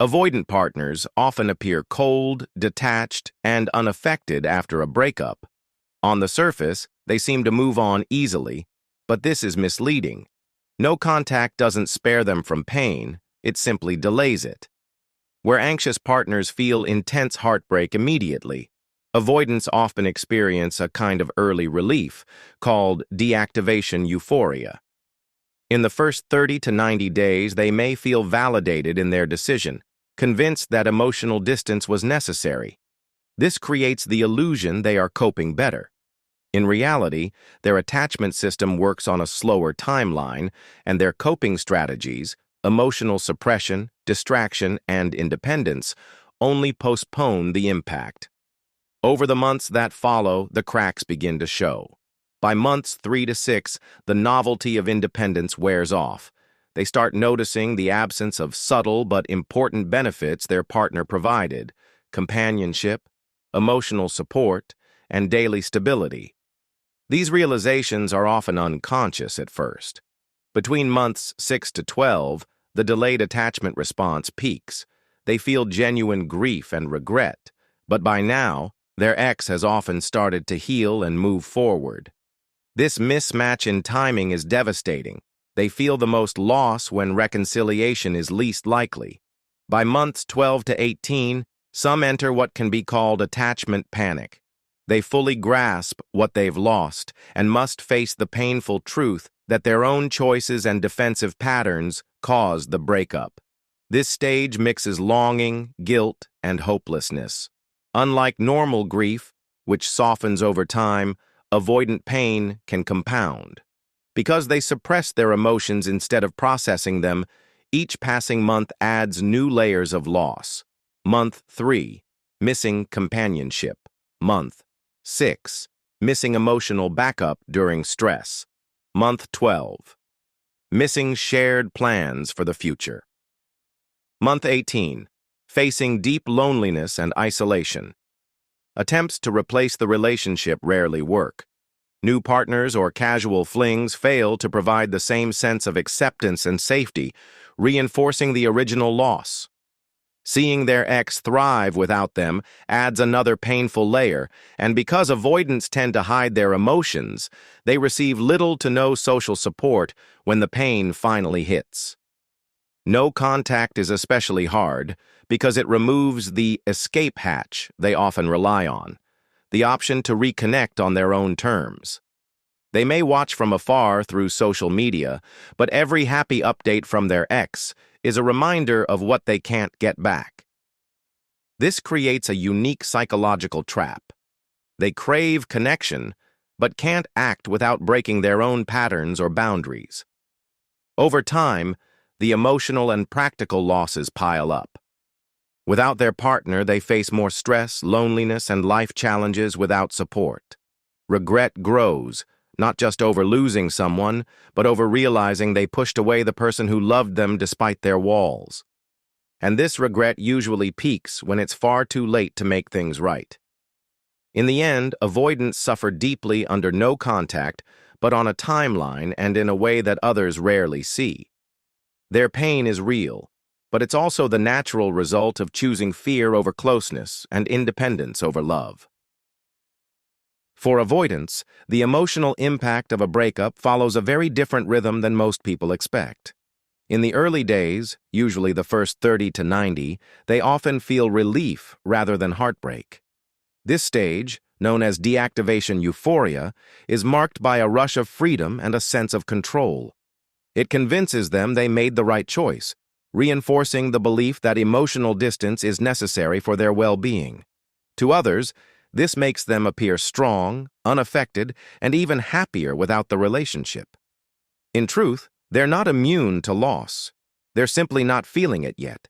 Avoidant partners often appear cold, detached, and unaffected after a breakup. On the surface, they seem to move on easily, but this is misleading. No contact doesn't spare them from pain, it simply delays it. Where anxious partners feel intense heartbreak immediately, avoidants often experience a kind of early relief called deactivation euphoria. In the first 30 to 90 days, they may feel validated in their decision, convinced that emotional distance was necessary. This creates the illusion they are coping better. In reality, their attachment system works on a slower timeline, and their coping strategies, emotional suppression, distraction, and independence, only postpone the impact. Over the months that follow, the cracks begin to show. By months 3 to 6, the novelty of independence wears off. They start noticing the absence of subtle but important benefits their partner provided: companionship, emotional support, and daily stability. These realizations are often unconscious at first. Between months 6 to 12, the delayed attachment response peaks. They feel genuine grief and regret, but by now, their ex has often started to heal and move forward. This mismatch in timing is devastating. They feel the most loss when reconciliation is least likely. By months 12 to 18, some enter what can be called attachment panic. They fully grasp what they've lost and must face the painful truth that their own choices and defensive patterns caused the breakup. This stage mixes longing, guilt, and hopelessness. Unlike normal grief, which softens over time, avoidant pain can compound. Because they suppress their emotions instead of processing them, each passing month adds new layers of loss. Month 3, missing companionship. Month 6, missing emotional backup during stress. Month 12, missing shared plans for the future. Month 18, facing deep loneliness and isolation. Attempts to replace the relationship rarely work. New partners or casual flings fail to provide the same sense of acceptance and safety, reinforcing the original loss. Seeing their ex thrive without them adds another painful layer, and because avoidants tend to hide their emotions, they receive little to no social support when the pain finally hits. No contact is especially hard because it removes the escape hatch they often rely on, the option to reconnect on their own terms. They may watch from afar through social media, but every happy update from their ex is a reminder of what they can't get back. This creates a unique psychological trap. They crave connection, but can't act without breaking their own patterns or boundaries. Over time, the emotional and practical losses pile up. Without their partner, they face more stress, loneliness, and life challenges without support. Regret grows, not just over losing someone, but over realizing they pushed away the person who loved them despite their walls. And this regret usually peaks when it's far too late to make things right. In the end, avoidants suffer deeply under no contact, but on a timeline and in a way that others rarely see. Their pain is real, but it's also the natural result of choosing fear over closeness and independence over love. For avoidants, the emotional impact of a breakup follows a very different rhythm than most people expect. In the early days, usually the first 30 to 90, they often feel relief rather than heartbreak. This stage, known as deactivation euphoria, is marked by a rush of freedom and a sense of control. It convinces them they made the right choice, reinforcing the belief that emotional distance is necessary for their well-being. To others, this makes them appear strong, unaffected, and even happier without the relationship. In truth, they're not immune to loss. They're simply not feeling it yet.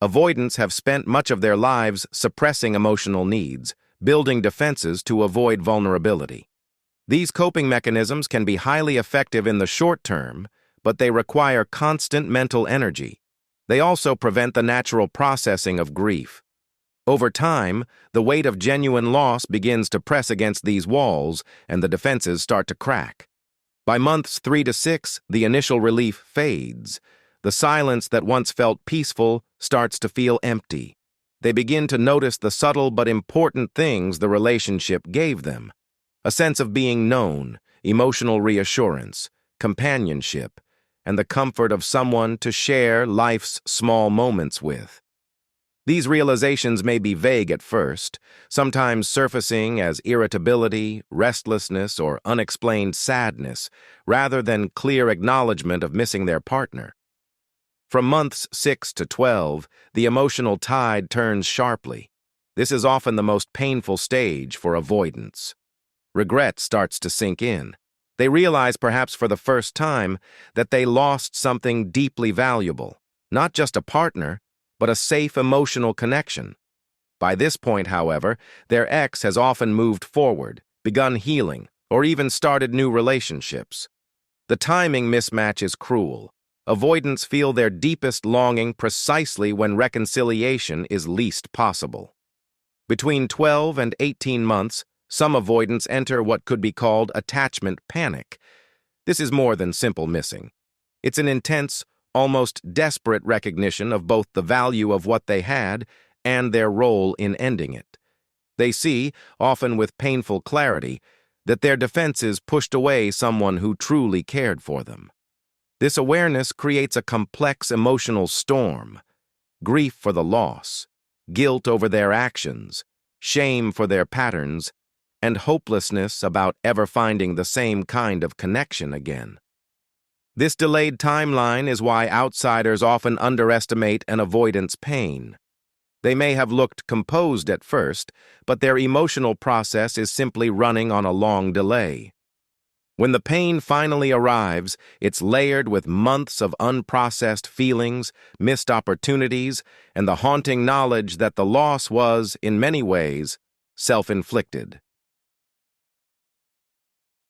Avoidants have spent much of their lives suppressing emotional needs, building defenses to avoid vulnerability. These coping mechanisms can be highly effective in the short term, but they require constant mental energy. They also prevent the natural processing of grief. Over time, the weight of genuine loss begins to press against these walls, and the defenses start to crack. By months 3 to 6, the initial relief fades. The silence that once felt peaceful starts to feel empty. They begin to notice the subtle but important things the relationship gave them. A sense of being known, emotional reassurance, companionship, and the comfort of someone to share life's small moments with. These realizations may be vague at first, sometimes surfacing as irritability, restlessness, or unexplained sadness, rather than clear acknowledgement of missing their partner. From months 6 to 12, the emotional tide turns sharply. This is often the most painful stage for avoidance. Regret starts to sink in. They realize, perhaps for the first time, that they lost something deeply valuable, not just a partner, but a safe emotional connection. By this point, however, their ex has often moved forward, begun healing, or even started new relationships. The timing mismatch is cruel. Avoidants feel their deepest longing precisely when reconciliation is least possible. Between 12 and 18 months, some avoidants enter what could be called attachment panic. This is more than simple missing. It's an intense, almost desperate recognition of both the value of what they had and their role in ending it. They see, often with painful clarity, that their defenses pushed away someone who truly cared for them. This awareness creates a complex emotional storm: grief for the loss, guilt over their actions, shame for their patterns, and hopelessness about ever finding the same kind of connection again. This delayed timeline is why outsiders often underestimate an avoidant's pain. They may have looked composed at first, but their emotional process is simply running on a long delay. When the pain finally arrives, it's layered with months of unprocessed feelings, missed opportunities, and the haunting knowledge that the loss was, in many ways, self-inflicted.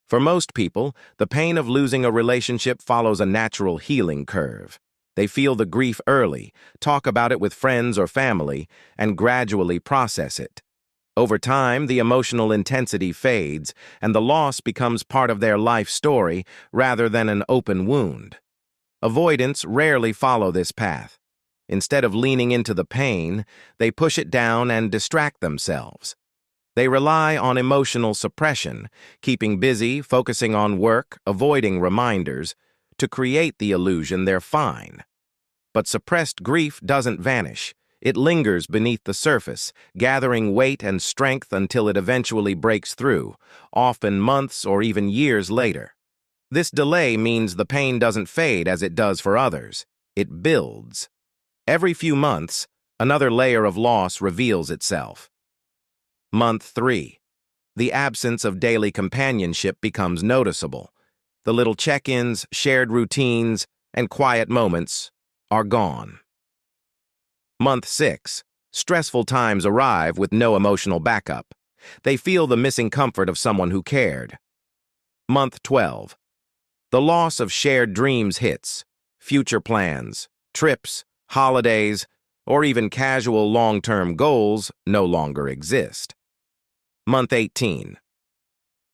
For most people, the pain of losing a relationship follows a natural healing curve. They feel the grief early, talk about it with friends or family, and gradually process it. Over time, the emotional intensity fades, and the loss becomes part of their life story rather than an open wound. Avoidants rarely follow this path. Instead of leaning into the pain, they push it down and distract themselves. They rely on emotional suppression, keeping busy, focusing on work, avoiding reminders, to create the illusion they're fine. But suppressed grief doesn't vanish. It lingers beneath the surface, gathering weight and strength until it eventually breaks through, often months or even years later. This delay means the pain doesn't fade as it does for others. It builds. Every few months, another layer of loss reveals itself. Month 3. The absence of daily companionship becomes noticeable. The little check-ins, shared routines, and quiet moments are gone. Month 6. Stressful times arrive with no emotional backup. They feel the missing comfort of someone who cared. Month 12. The loss of shared dreams hits. Future plans, trips, holidays, or even casual long-term goals no longer exist. Month 18.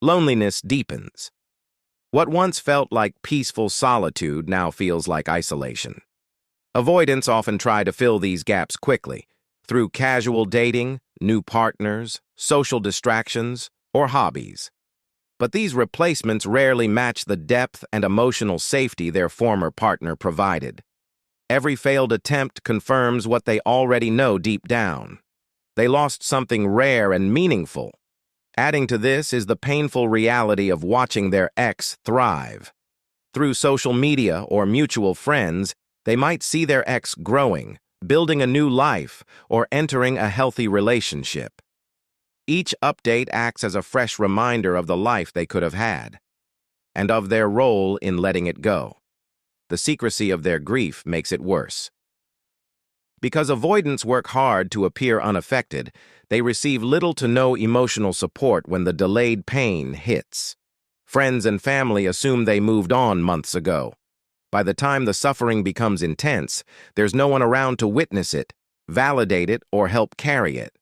Loneliness deepens. What once felt like peaceful solitude now feels like isolation. Avoidants often try to fill these gaps quickly, through casual dating, new partners, social distractions, or hobbies. But these replacements rarely match the depth and emotional safety their former partner provided. Every failed attempt confirms what they already know deep down. They lost something rare and meaningful. Adding to this is the painful reality of watching their ex thrive. Through social media or mutual friends, they might see their ex growing, building a new life, or entering a healthy relationship. Each update acts as a fresh reminder of the life they could have had, and of their role in letting it go. The secrecy of their grief makes it worse. Because avoidants work hard to appear unaffected, they receive little to no emotional support when the delayed pain hits. Friends and family assume they moved on months ago. By the time the suffering becomes intense, there's no one around to witness it, validate it, or help carry it.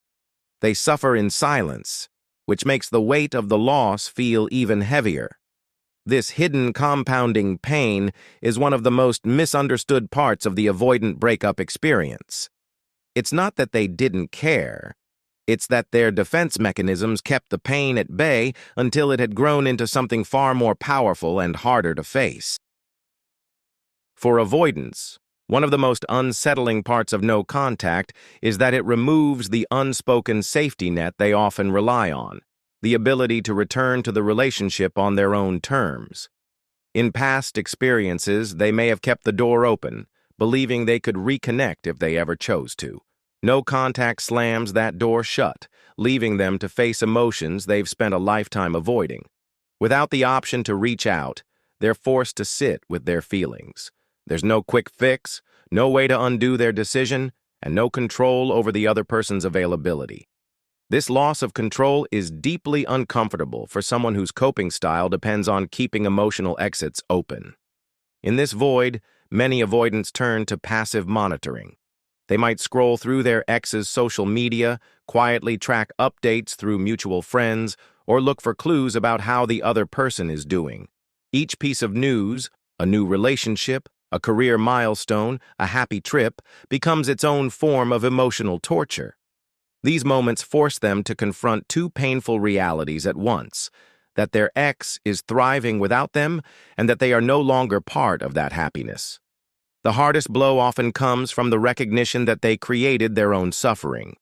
They suffer in silence, which makes the weight of the loss feel even heavier. This hidden compounding pain is one of the most misunderstood parts of the avoidant breakup experience. It's not that they didn't care. It's that their defense mechanisms kept the pain at bay until it had grown into something far more powerful and harder to face. For avoidance, one of the most unsettling parts of no contact is that it removes the unspoken safety net they often rely on, the ability to return to the relationship on their own terms. In past experiences, they may have kept the door open, believing they could reconnect if they ever chose to. No contact slams that door shut, leaving them to face emotions they've spent a lifetime avoiding. Without the option to reach out, they're forced to sit with their feelings. There's no quick fix, no way to undo their decision, and no control over the other person's availability. This loss of control is deeply uncomfortable for someone whose coping style depends on keeping emotional exits open. In this void, many avoidants turn to passive monitoring. They might scroll through their ex's social media, quietly track updates through mutual friends, or look for clues about how the other person is doing. Each piece of news, a new relationship, a career milestone, a happy trip, becomes its own form of emotional torture. These moments force them to confront two painful realities at once: that their ex is thriving without them, and that they are no longer part of that happiness. The hardest blow often comes from the recognition that they created their own suffering.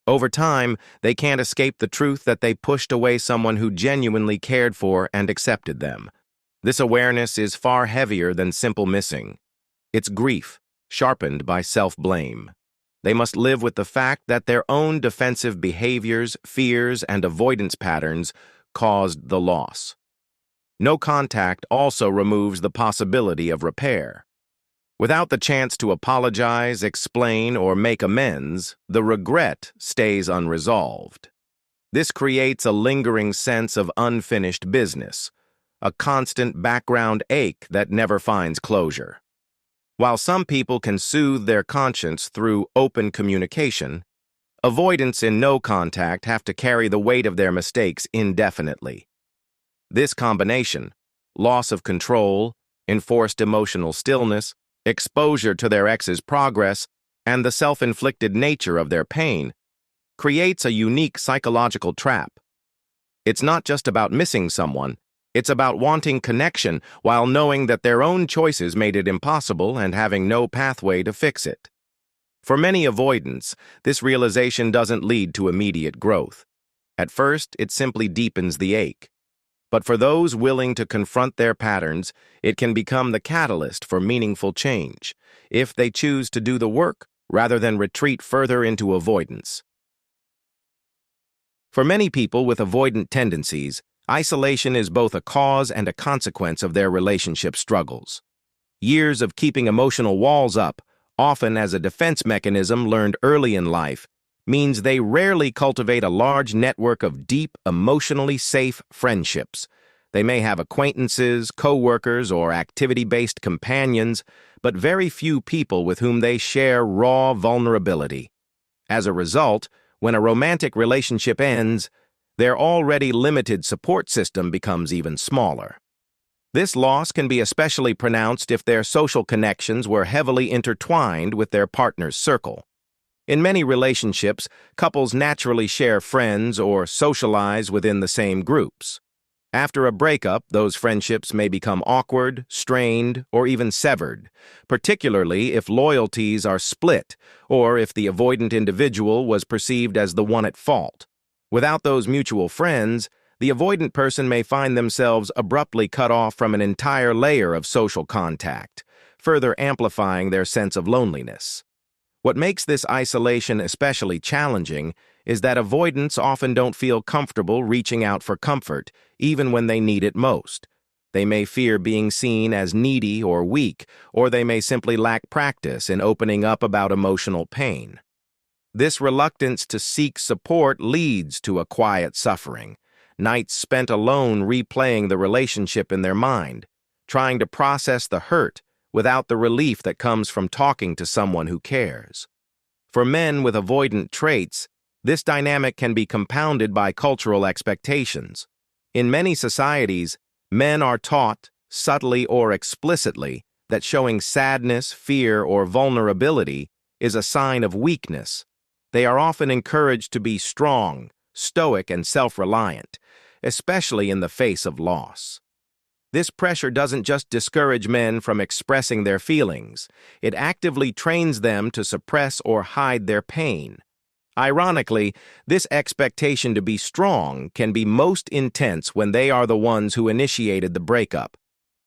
Over time, they can't escape the truth that they pushed away someone who genuinely cared for and accepted them. This awareness is far heavier than simple missing. It's grief, sharpened by self-blame. They must live with the fact that their own defensive behaviors, fears, and avoidance patterns caused the loss. No contact also removes the possibility of repair. Without the chance to apologize, explain, or make amends, the regret stays unresolved. This creates a lingering sense of unfinished business, a constant background ache that never finds closure. While some people can soothe their conscience through open communication, avoidants in no contact have to carry the weight of their mistakes indefinitely. This combination, loss of control, enforced emotional stillness, exposure to their ex's progress, and the self-inflicted nature of their pain, creates a unique psychological trap. It's not just about missing someone, it's about wanting connection while knowing that their own choices made it impossible and having no pathway to fix it. For many avoidants, this realization doesn't lead to immediate growth. At first, it simply deepens the ache. But for those willing to confront their patterns, it can become the catalyst for meaningful change, if they choose to do the work rather than retreat further into avoidance. For many people with avoidant tendencies, isolation is both a cause and a consequence of their relationship struggles. Years of keeping emotional walls up, often as a defense mechanism learned early in life, means they rarely cultivate a large network of deep, emotionally safe friendships. They may have acquaintances, co-workers, or activity-based companions, but very few people with whom they share raw vulnerability. As a result, when a romantic relationship ends, their already limited support system becomes even smaller. This loss can be especially pronounced if their social connections were heavily intertwined with their partner's circle. In many relationships, couples naturally share friends or socialize within the same groups. After a breakup, those friendships may become awkward, strained, or even severed, particularly if loyalties are split or if the avoidant individual was perceived as the one at fault. Without those mutual friends, the avoidant person may find themselves abruptly cut off from an entire layer of social contact, further amplifying their sense of loneliness. What makes this isolation especially challenging is that avoidants often don't feel comfortable reaching out for comfort, even when they need it most. They may fear being seen as needy or weak, or they may simply lack practice in opening up about emotional pain. This reluctance to seek support leads to a quiet suffering, nights spent alone replaying the relationship in their mind, trying to process the hurt without the relief that comes from talking to someone who cares. For men with avoidant traits, this dynamic can be compounded by cultural expectations. In many societies, Men are taught, subtly or explicitly, that showing sadness, fear, or vulnerability is a sign of weakness. They are often encouraged to be strong, stoic, and self-reliant, especially in the face of loss. This pressure doesn't just discourage men from expressing their feelings, it actively trains them to suppress or hide their pain. Ironically, this expectation to be strong can be most intense when they are the ones who initiated the breakup.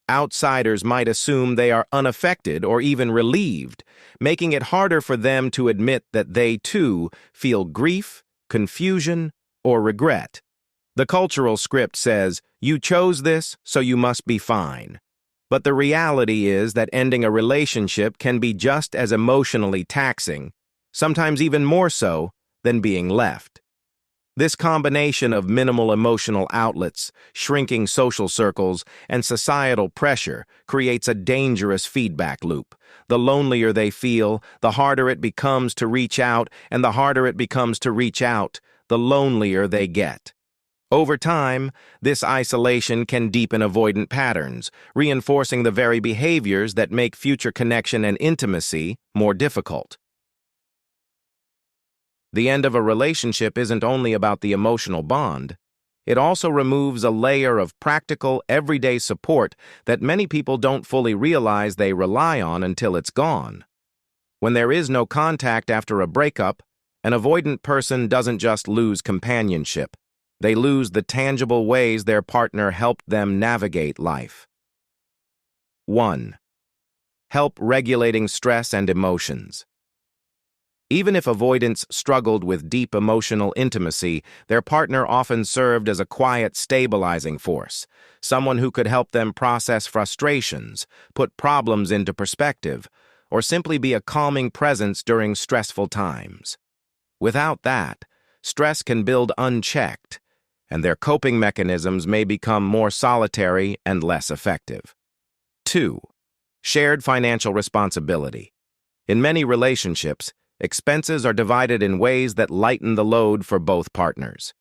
Outsiders might assume they are unaffected or even relieved, making it harder for them to admit that they, too, feel grief, confusion, or regret. The cultural script says, "You chose this, so you must be fine." But the reality is that ending a relationship can be just as emotionally taxing, sometimes even more so, than being left. This combination of minimal emotional outlets, shrinking social circles, and societal pressure creates a dangerous feedback loop. The lonelier they feel, the harder it becomes to reach out, and the harder it becomes to reach out, the lonelier they get. Over time, this isolation can deepen avoidant patterns, reinforcing the very behaviors that make future connection and intimacy more difficult. The end of a relationship isn't only about the emotional bond. It also removes a layer of practical, everyday support that many people don't fully realize they rely on until it's gone. When there is no contact after a breakup, an avoidant person doesn't just lose companionship. They lose the tangible ways their partner helped them navigate life. 1. Help regulating stress and emotions. Even if avoidants struggled with deep emotional intimacy, their partner often served as a quiet, stabilizing force, someone who could help them process frustrations, put problems into perspective, or simply be a calming presence during stressful times. Without that, stress can build unchecked, and their coping mechanisms may become more solitary and less effective. 2. Shared financial responsibility. In many relationships, expenses are divided in ways that lighten the load for both partners.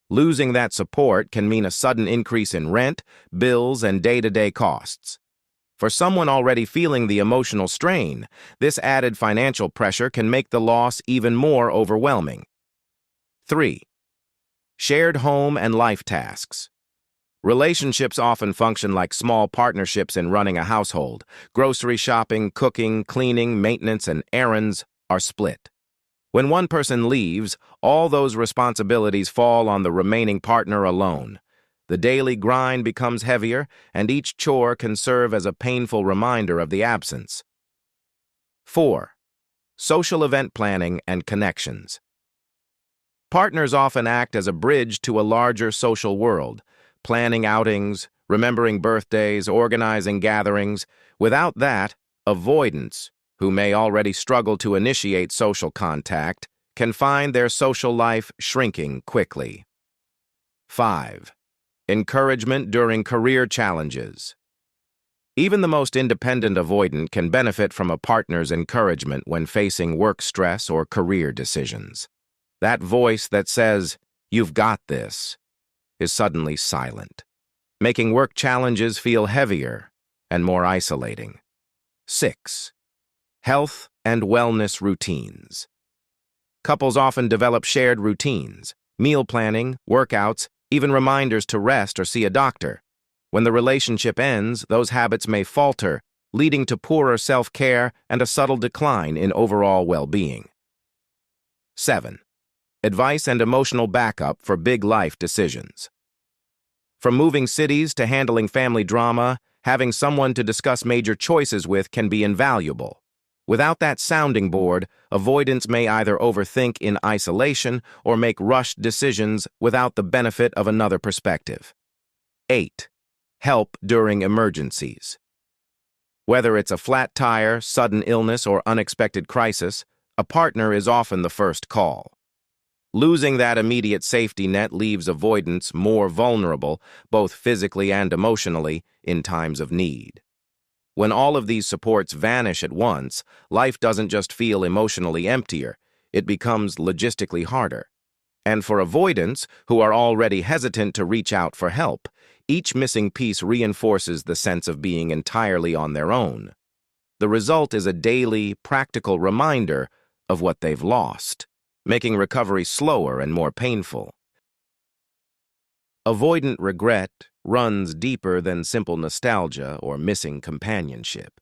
Losing that support can mean a sudden increase in rent, bills, and day-to-day costs. For someone already feeling the emotional strain, this added financial pressure can make the loss even more overwhelming. 3. Shared home and life tasks. Relationships often function like small partnerships in running a household. Grocery shopping, cooking, cleaning, maintenance, and errands are split. When one person leaves, all those responsibilities fall on the remaining partner alone. The daily grind becomes heavier, and each chore can serve as a painful reminder of the absence. 4. Social event planning and connections. Partners often act as a bridge to a larger social world, planning outings, remembering birthdays, organizing gatherings. Without that, avoidants, who may already struggle to initiate social contact, can find their social life shrinking quickly. 5. Encouragement during career challenges. Even the most independent avoidant can benefit from a partner's encouragement when facing work stress or career decisions. That voice that says, "You've got this," is suddenly silent, making work challenges feel heavier and more isolating. 6. Health and wellness routines. Couples often develop shared routines, meal planning, workouts, even reminders to rest or see a doctor. When the relationship ends, those habits may falter, leading to poorer self-care and a subtle decline in overall well-being. 7. Advice and emotional backup for big life decisions. From moving cities to handling family drama, having someone to discuss major choices with can be invaluable. Without that sounding board, avoidants may either overthink in isolation or make rushed decisions without the benefit of another perspective. 8. Help during emergencies. Whether it's a flat tire, sudden illness, or unexpected crisis, a partner is often the first call. Losing that immediate safety net leaves avoidants more vulnerable, both physically and emotionally, in times of need. When all of these supports vanish at once, life doesn't just feel emotionally emptier, it becomes logistically harder. And for avoidants, who are already hesitant to reach out for help, Each missing piece reinforces the sense of being entirely on their own. The result is a daily, practical reminder of what they've lost, making recovery slower and more painful. Avoidant regret runs deeper than simple nostalgia or missing companionship.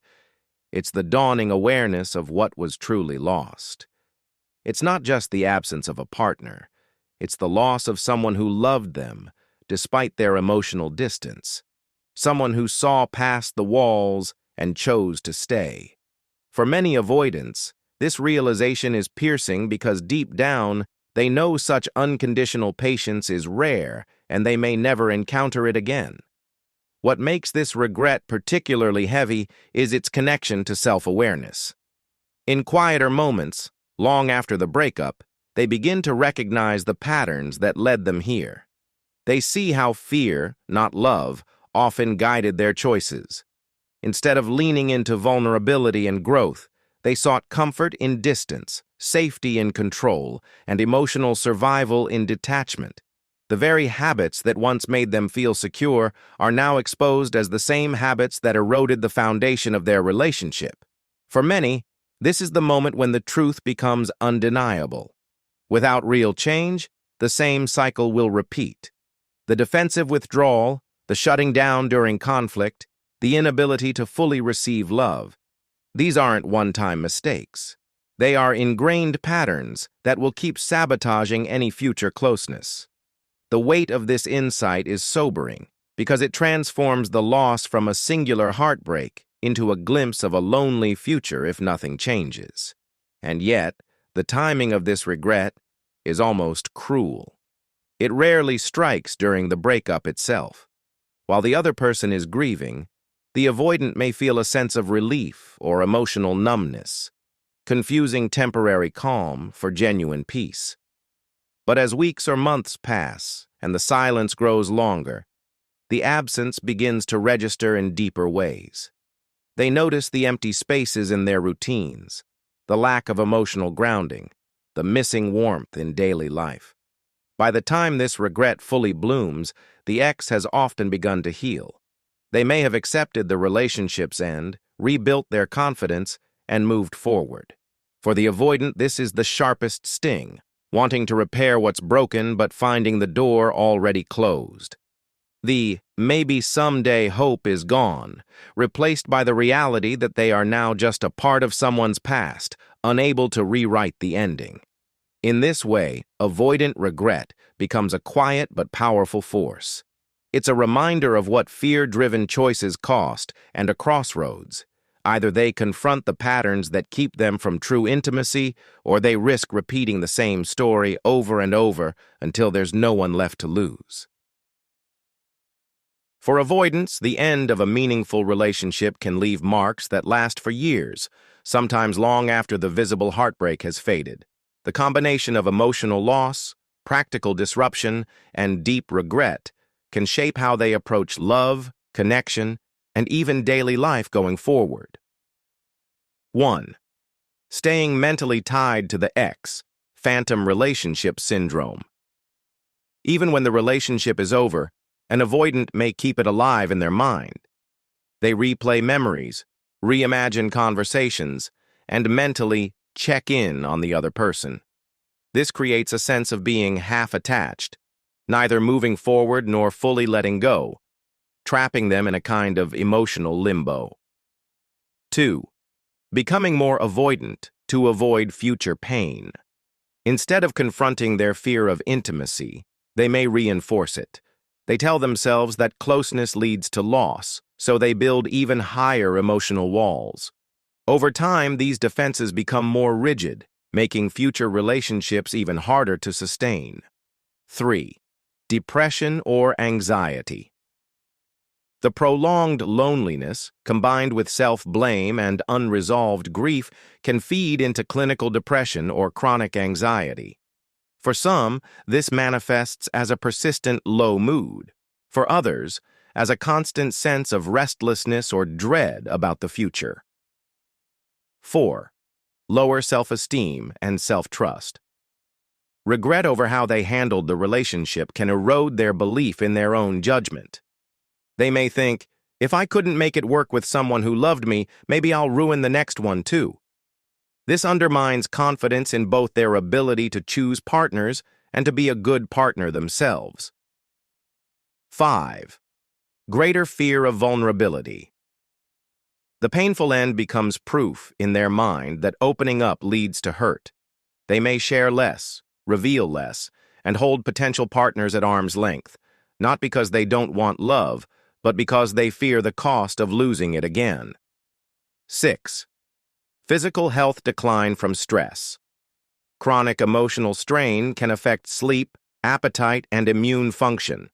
It's the dawning awareness of what was truly lost. It's not just the absence of a partner. It's the loss of someone who loved them, despite their emotional distance. Someone who saw past the walls and chose to stay. For many avoidants, this realization is piercing because deep down, they know such unconditional patience is rare and they may never encounter it again. What makes this regret particularly heavy is its connection to self-awareness. In quieter moments, long after the breakup, they begin to recognize the patterns that led them here. They see how fear, not love, often guided their choices. Instead of leaning into vulnerability and growth, they sought comfort in distance, safety in control, and emotional survival in detachment. The very habits that once made them feel secure are now exposed as the same habits that eroded the foundation of their relationship. For many, this is the moment when the truth becomes undeniable. Without real change, the same cycle will repeat. The defensive withdrawal, the shutting down during conflict, the inability to fully receive love. These aren't one-time mistakes. They are ingrained patterns that will keep sabotaging any future closeness. The weight of this insight is sobering because it transforms the loss from a singular heartbreak into a glimpse of a lonely future if nothing changes. And yet, the timing of this regret is almost cruel. It rarely strikes during the breakup itself. While the other person is grieving, the avoidant may feel a sense of relief or emotional numbness, confusing temporary calm for genuine peace. But as weeks or months pass and the silence grows longer, the absence begins to register in deeper ways. They notice the empty spaces in their routines, the lack of emotional grounding, the missing warmth in daily life. By the time this regret fully blooms, the ex has often begun to heal. They may have accepted the relationship's end, rebuilt their confidence, and moved forward. For the avoidant, this is the sharpest sting, wanting to repair what's broken but finding the door already closed. The maybe someday hope is gone, replaced by the reality that they are now just a part of someone's past, unable to rewrite the ending. In this way, avoidant regret becomes a quiet but powerful force. It's a reminder of what fear-driven choices cost and a crossroads. Either they confront the patterns that keep them from true intimacy, or they risk repeating the same story over and over until there's no one left to lose. For avoidants, the end of a meaningful relationship can leave marks that last for years, sometimes long after the visible heartbreak has faded. The combination of emotional loss, practical disruption, and deep regret can shape how they approach love, connection, and even daily life going forward. 1. Staying mentally tied to the ex, phantom relationship syndrome. Even when the relationship is over, an avoidant may keep it alive in their mind. They replay memories, reimagine conversations, and mentally check in on the other person. This creates a sense of being half-attached, neither moving forward nor fully letting go, trapping them in a kind of emotional limbo. 2. Becoming more avoidant to avoid future pain. Instead of confronting their fear of intimacy, they may reinforce it. They tell themselves that closeness leads to loss, so they build even higher emotional walls. Over time, these defenses become more rigid, making future relationships even harder to sustain. 3. Depression or anxiety. The prolonged loneliness, combined with self-blame and unresolved grief, can feed into clinical depression or chronic anxiety. For some, this manifests as a persistent low mood. For others, as a constant sense of restlessness or dread about the future. 4. Lower self-esteem and self-trust. Regret over how they handled the relationship can erode their belief in their own judgment. They may think, if I couldn't make it work with someone who loved me, maybe I'll ruin the next one too. This undermines confidence in both their avoidity to choose partners and to be a good partner themselves. 5. Greater fear of vulnerability. The painful end becomes proof in their mind that opening up leads to hurt. They may share less, reveal less, and hold potential partners at arm's length, not because they don't want love, but because they fear the cost of losing it again. 6. Physical health decline from stress. Chronic emotional strain can affect sleep, appetite, and immune function.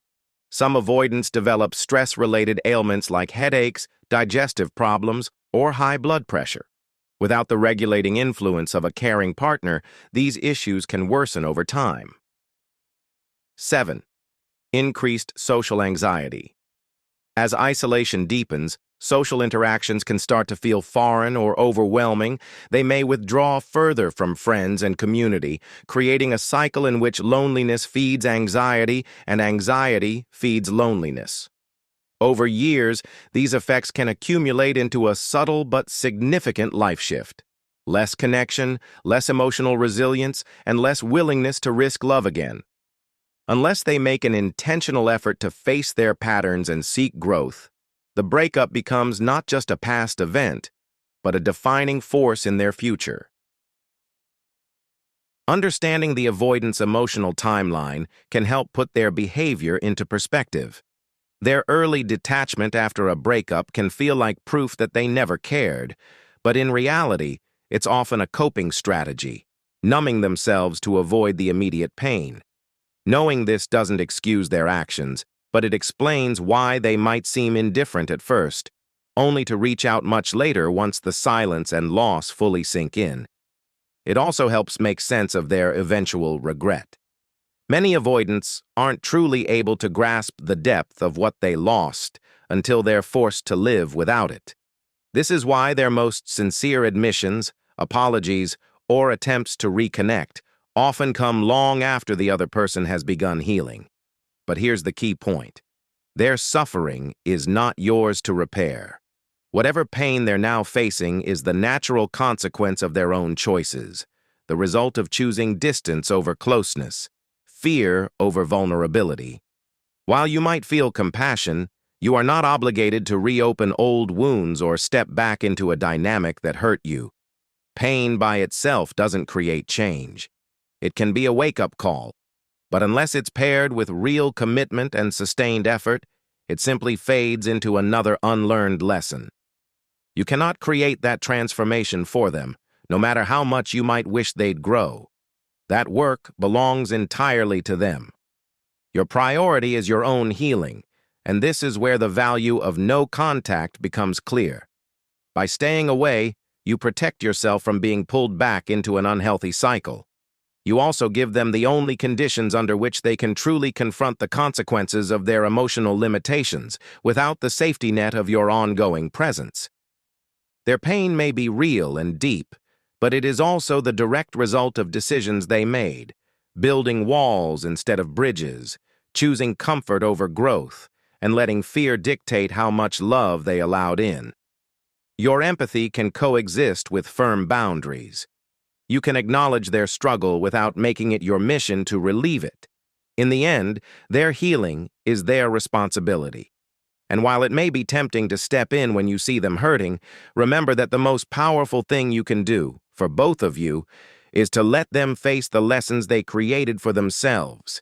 Some avoidants develop stress-related ailments like headaches, digestive problems, or high blood pressure. Without the regulating influence of a caring partner, these issues can worsen over time. 7. Increased social anxiety. As isolation deepens, social interactions can start to feel foreign or overwhelming. They may withdraw further from friends and community, creating a cycle in which loneliness feeds anxiety and anxiety feeds loneliness. Over years, these effects can accumulate into a subtle but significant life shift. Less connection, less emotional resilience, and less willingness to risk love again. Unless they make an intentional effort to face their patterns and seek growth, the breakup becomes not just a past event, but a defining force in their future. Understanding the avoidance emotional timeline can help put their behavior into perspective. Their early detachment after a breakup can feel like proof that they never cared, but in reality, it's often a coping strategy, numbing themselves to avoid the immediate pain. Knowing this doesn't excuse their actions, but it explains why they might seem indifferent at first, only to reach out much later once the silence and loss fully sink in. It also helps make sense of their eventual regret. Many avoidants aren't truly able to grasp the depth of what they lost until they're forced to live without it. This is why their most sincere admissions, apologies, or attempts to reconnect often come long after the other person has begun healing. But here's the key point. Their suffering is not yours to repair. Whatever pain they're now facing is the natural consequence of their own choices, the result of choosing distance over closeness, fear over vulnerability. While you might feel compassion, you are not obligated to reopen old wounds or step back into a dynamic that hurt you. Pain by itself doesn't create change. It can be a wake-up call, but unless it's paired with real commitment and sustained effort, it simply fades into another unlearned lesson. You cannot create that transformation for them, no matter how much you might wish they'd grow. That work belongs entirely to them. Your priority is your own healing, and this is where the value of no contact becomes clear. By staying away, you protect yourself from being pulled back into an unhealthy cycle. You also give them the only conditions under which they can truly confront the consequences of their emotional limitations without the safety net of your ongoing presence. Their pain may be real and deep, but it is also the direct result of decisions they made, building walls instead of bridges, choosing comfort over growth, and letting fear dictate how much love they allowed in. Your empathy can coexist with firm boundaries. You can acknowledge their struggle without making it your mission to relieve it. In the end, their healing is their responsibility. And while it may be tempting to step in when you see them hurting, remember that the most powerful thing you can do, for both of you, is to let them face the lessons they created for themselves.